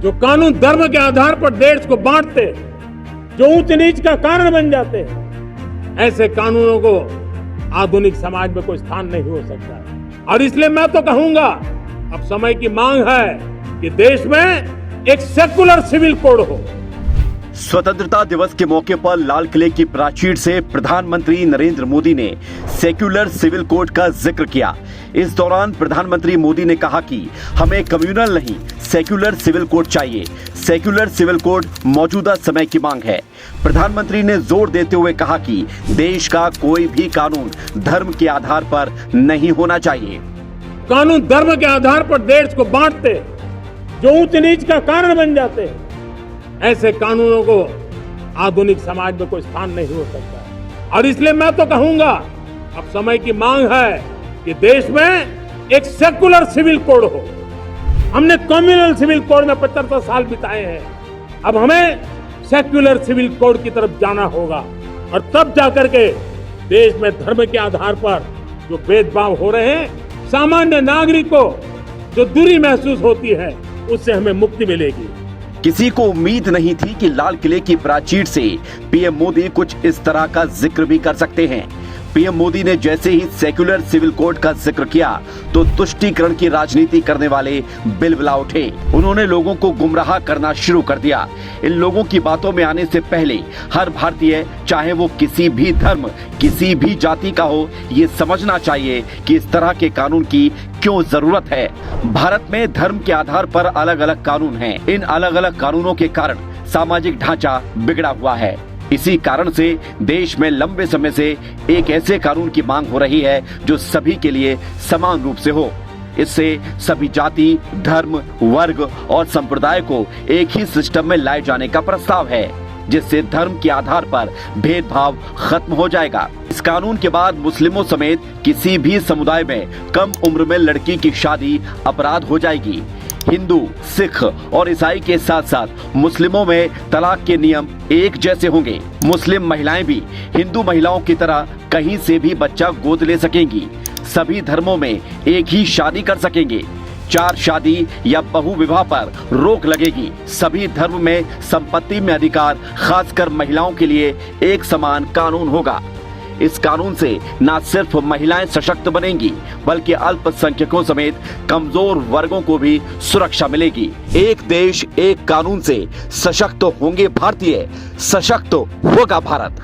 जो कानून धर्म के आधार पर देश को बांटते, जो ऊंच नीच का कारण बन जाते हैं, ऐसे कानूनों को आधुनिक समाज में कोई स्थान नहीं हो सकता है। और इसलिए मैं तो कहूंगा, अब समय की मांग है कि देश में एक सेकुलर सिविल कोड हो। स्वतंत्रता दिवस के मौके पर लाल किले की प्राचीर से प्रधानमंत्री नरेंद्र मोदी ने सेक्युलर सिविल कोड का जिक्र किया। इस दौरान प्रधानमंत्री मोदी ने कहा कि हमें कम्युनल नहीं, सेक्युलर सिविल कोड चाहिए। सेक्युलर सिविल कोड मौजूदा समय की मांग है। प्रधानमंत्री ने जोर देते हुए कहा कि देश का कोई भी कानून धर्म के आधार पर नहीं होना चाहिए। कानून धर्म के आधार पर देश को बांटते, जो ऊंच नीच का कारण बन जाते हैं, ऐसे कानूनों को आधुनिक समाज में कोई स्थान नहीं हो सकता है। और इसलिए मैं तो कहूंगा, अब समय की मांग है कि देश में एक सेकुलर सिविल कोड हो। हमने कम्युनल सिविल कोड में 75 साल बिताए हैं। अब हमें सेक्युलर सिविल कोड की तरफ जाना होगा और तब जाकर के देश में धर्म के आधार पर जो भेदभाव हो रहे हैं, सामान्य नागरिक को जो दूरी महसूस होती है, उससे हमें मुक्ति मिलेगी। किसी को उम्मीद नहीं थी कि लाल किले की प्राचीर से पीएम मोदी कुछ इस तरह का जिक्र भी कर सकते हैं। पीएम मोदी ने जैसे ही सेक्युलर सिविल कोड का जिक्र किया तो तुष्टीकरण की राजनीति करने वाले बिलबिला उठे। उन्होंने लोगों को गुमराह करना शुरू कर दिया। इन लोगों की बातों में आने से पहले हर भारतीय, चाहे वो किसी भी धर्म, किसी भी जाति का हो, ये समझना चाहिए कि इस तरह के कानून की क्यों जरूरत है। भारत में धर्म के आधार पर अलग अलग कानून हैं। इन अलग अलग कानूनों के कारण सामाजिक ढांचा बिगड़ा हुआ है। इसी कारण से देश में लंबे समय से एक ऐसे कानून की मांग हो रही है जो सभी के लिए समान रूप से हो। इससे सभी जाति, धर्म, वर्ग और संप्रदाय को एक ही सिस्टम में लाए जाने का प्रस्ताव है, जिससे धर्म के आधार पर भेदभाव खत्म हो जाएगा। इस कानून के बाद मुस्लिमों समेत किसी भी समुदाय में कम उम्र में लड़की की शादी अपराध हो जाएगी। हिंदू, सिख और ईसाई के साथ साथ मुस्लिमों में तलाक के नियम एक जैसे होंगे। मुस्लिम महिलाएं भी हिंदू महिलाओं की तरह कहीं से भी बच्चा गोद ले सकेंगी। सभी धर्मों में एक ही शादी कर सकेंगे। 4 शादी या बहु विवाह पर रोक लगेगी। सभी धर्म में संपत्ति में अधिकार, खासकर महिलाओं के लिए एक समान कानून होगा। इस कानून से न सिर्फ महिलाएं सशक्त बनेंगी, बल्कि अल्पसंख्यकों समेत कमजोर वर्गों को भी सुरक्षा मिलेगी। एक देश, एक कानून से सशक्त होंगे भारतीय, सशक्त होगा भारत।